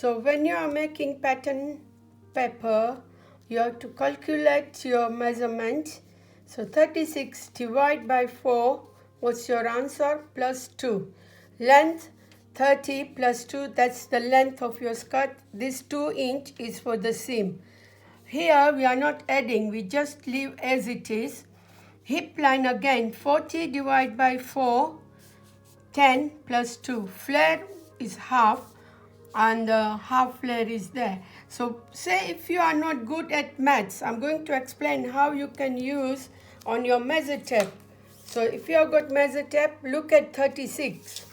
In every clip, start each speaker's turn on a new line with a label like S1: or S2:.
S1: So when you are making pattern paper, you have to calculate your measurement. So 36 divided by 4, what's your answer? Plus 2. Length 30 plus 2, that's the length of your skirt. This 2 inch is for the seam. Here we are not adding, we just leave as it is. Hip line again, 40 divided by 4, 10 plus 2. Flare is half and half flare is there. So say if you are not good at maths, I'm going to explain how you can use on your measure tape. So if you have got measure tape, look at 36.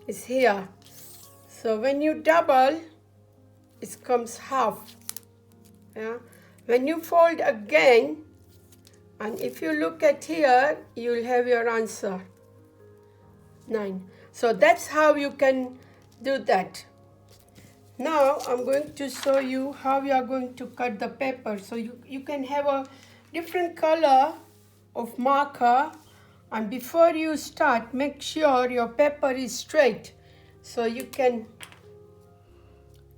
S1: It's here. So when you double, it comes half. Yeah. When you fold again, and if you look at here, you will have your answer, 9. So that's how you can do that. Now I'm going to show you how you are going to cut the paper. So you can have a different color of marker, and before you start, make sure your paper is straight. So you can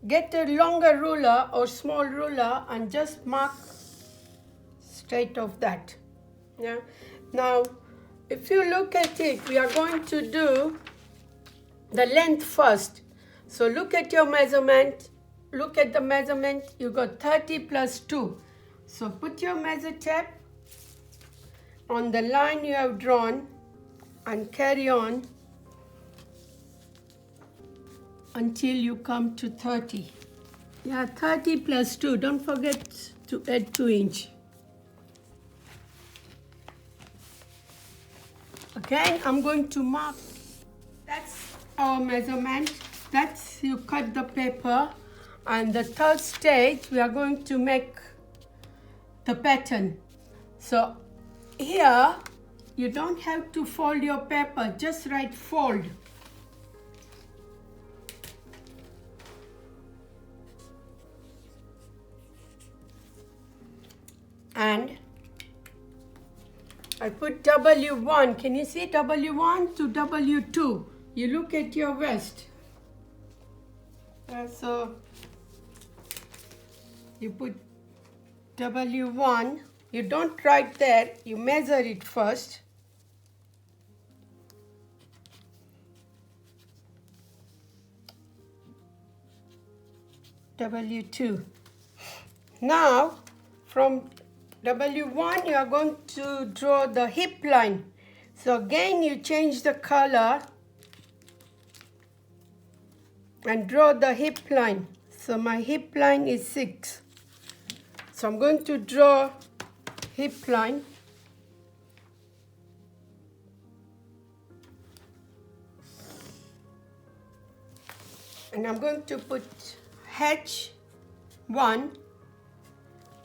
S1: get a longer ruler or small ruler and just mark straight of that. Yeah. Now if you look at it, we are going to do the length first. So look at your measurement. Look at the measurement. You got 30 plus 2. So put your measure tape on the line you have drawn and carry on until you come to 30. Yeah, 30 plus 2. Don't forget to add 2 inch. Again, I'm going to mark. That's our measurement. That's you cut the paper. And the third stage, we are going to make the pattern. So here, you don't have to fold your paper. Just write fold. And I put W1. Can you see W1 to W2? You look at your waist. So you put W1. You don't write there. You measure it first. W2. Now from W1 you are going to draw the hip line. So again you change the color and draw the hip line. So my hip line is 6. So I'm going to draw hip line. And I'm going to put H1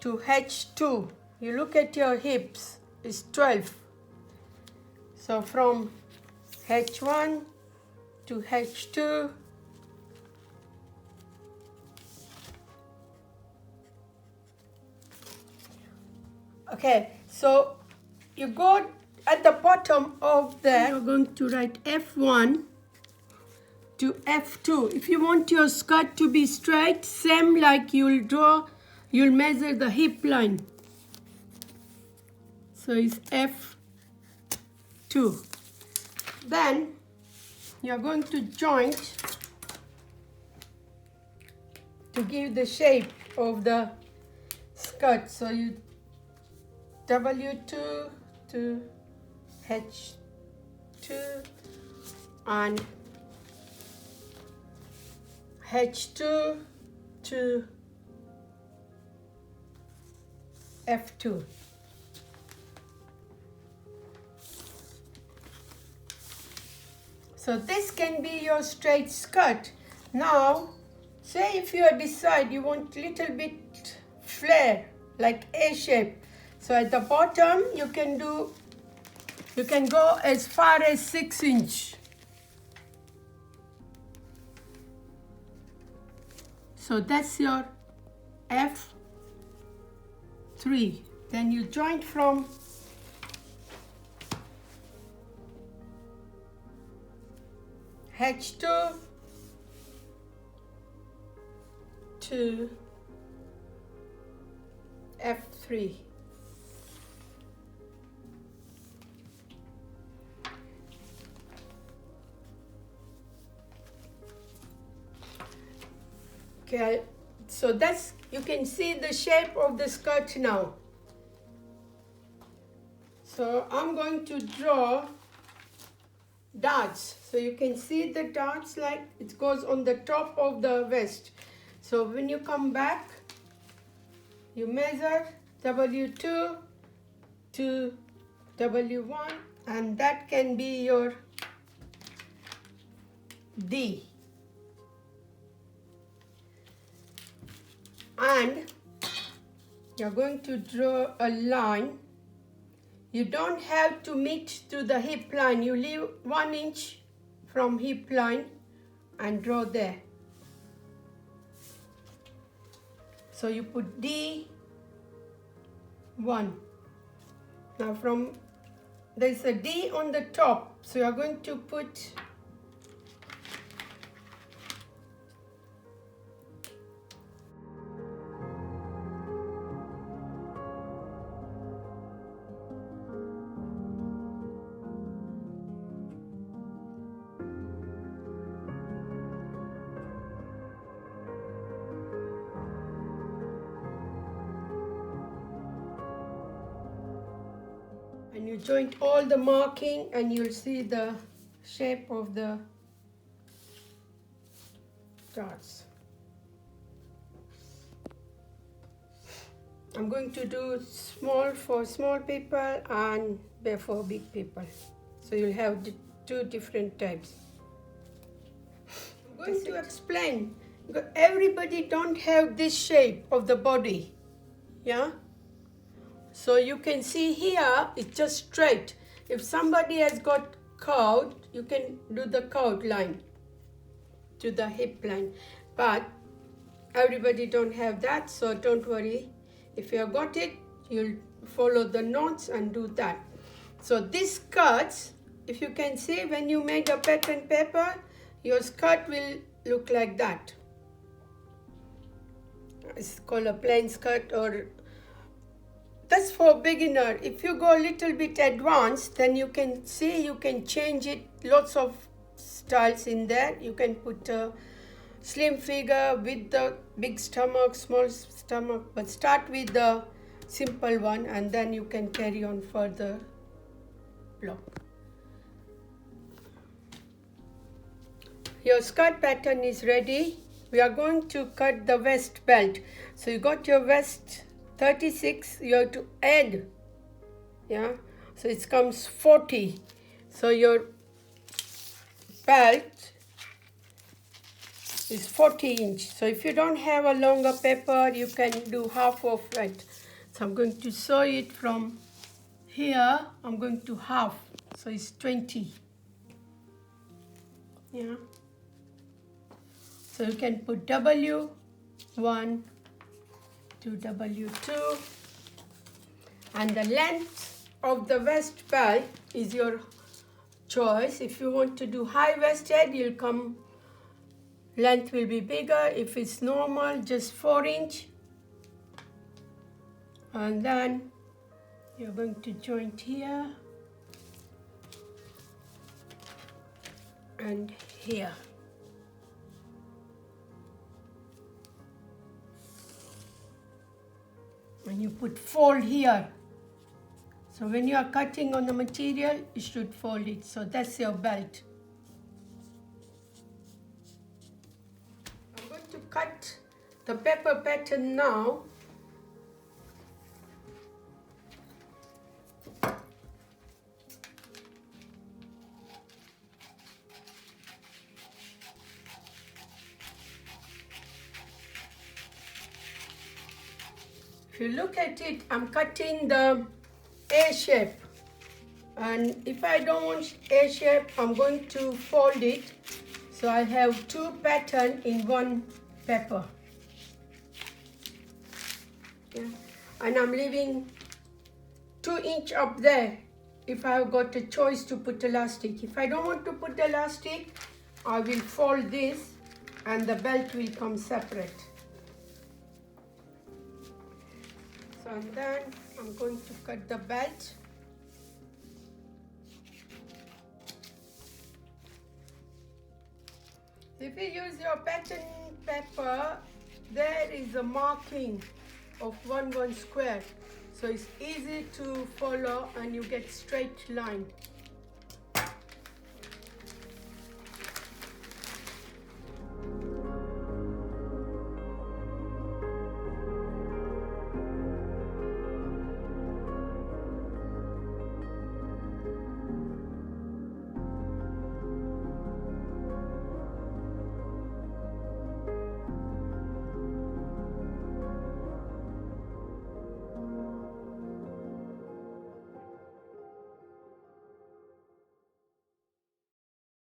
S1: to H2. You look at your hips, it's 12. So from H1 to H2, okay, so you go at the bottom of there, you're going to write F1 to F2. If you want your skirt to be straight, same like you'll measure the hip line. So it's F2. Then you're going to joint to give the shape of the skirt. So you W2 to H2 and H2 to F2. So this can be your straight skirt. Now, say if you decide you want a little bit flare, like A shape. So at the bottom, you can go as far as 6 inch. So that's your F3. Then you join from H2 to F3. Okay, so that's, you can see the shape of the skirt now. So I'm going to draw darts. So you can see the darts, like it goes on the top of the vest. So when you come back, you measure W2 to W1, and that can be your D. And you're going to draw a line. You don't have to meet to the hip line. You leave 1 inch from hip line and draw there. So you put D1. Now from, there's a D on the top. So you're going to put and you joint all the marking, and you'll see the shape of the dots. I'm going to do small for small people and big for big people. So you'll have the 2 different types. I'm going to explain, because everybody don't have this shape of the body. Yeah? So you can see here, it's just straight. If somebody has got curved, you can do the curved line to the hip line. But everybody don't have that, so don't worry. If you have got it, you'll follow the knots and do that. So these skirts, if you can see, when you make a pattern paper, your skirt will look like that. It's called a plain skirt, or that's for beginner. If you go a little bit advanced, then you can see, you can change it, lots of styles in there. You can put a slim figure with the big stomach, small stomach, but start with the simple one and then you can carry on further along. Your skirt pattern is ready. We are going to cut the waist belt. So you got your waist 36, you have to add, yeah, so it comes 40. So your belt is 40 inch. So if you don't have a longer paper, you can do half of it. So I'm going to sew it from here. I'm going to half, so it's 20. Yeah. So you can put W1 to W2, and the length of the waist belt is your choice. If you want to do high waisted, you'll come, length will be bigger. If it's normal, just 4 inch, and then you're going to joint here and here. And you put fold here. So when you are cutting on the material, you should fold it. So that's your belt. I'm going to cut the paper pattern now. If you look at it, I'm cutting the A shape, and if I don't want A shape, I'm going to fold it, so I have 2 patterns in one paper. Yeah. And I'm leaving 2 inch up there if I've got a choice to put elastic. If I don't want to put elastic, I will fold this and the belt will come separate. And then I'm going to cut the belt. If you use your pattern paper, there is a marking of 1 square, so it's easy to follow and you get straight line.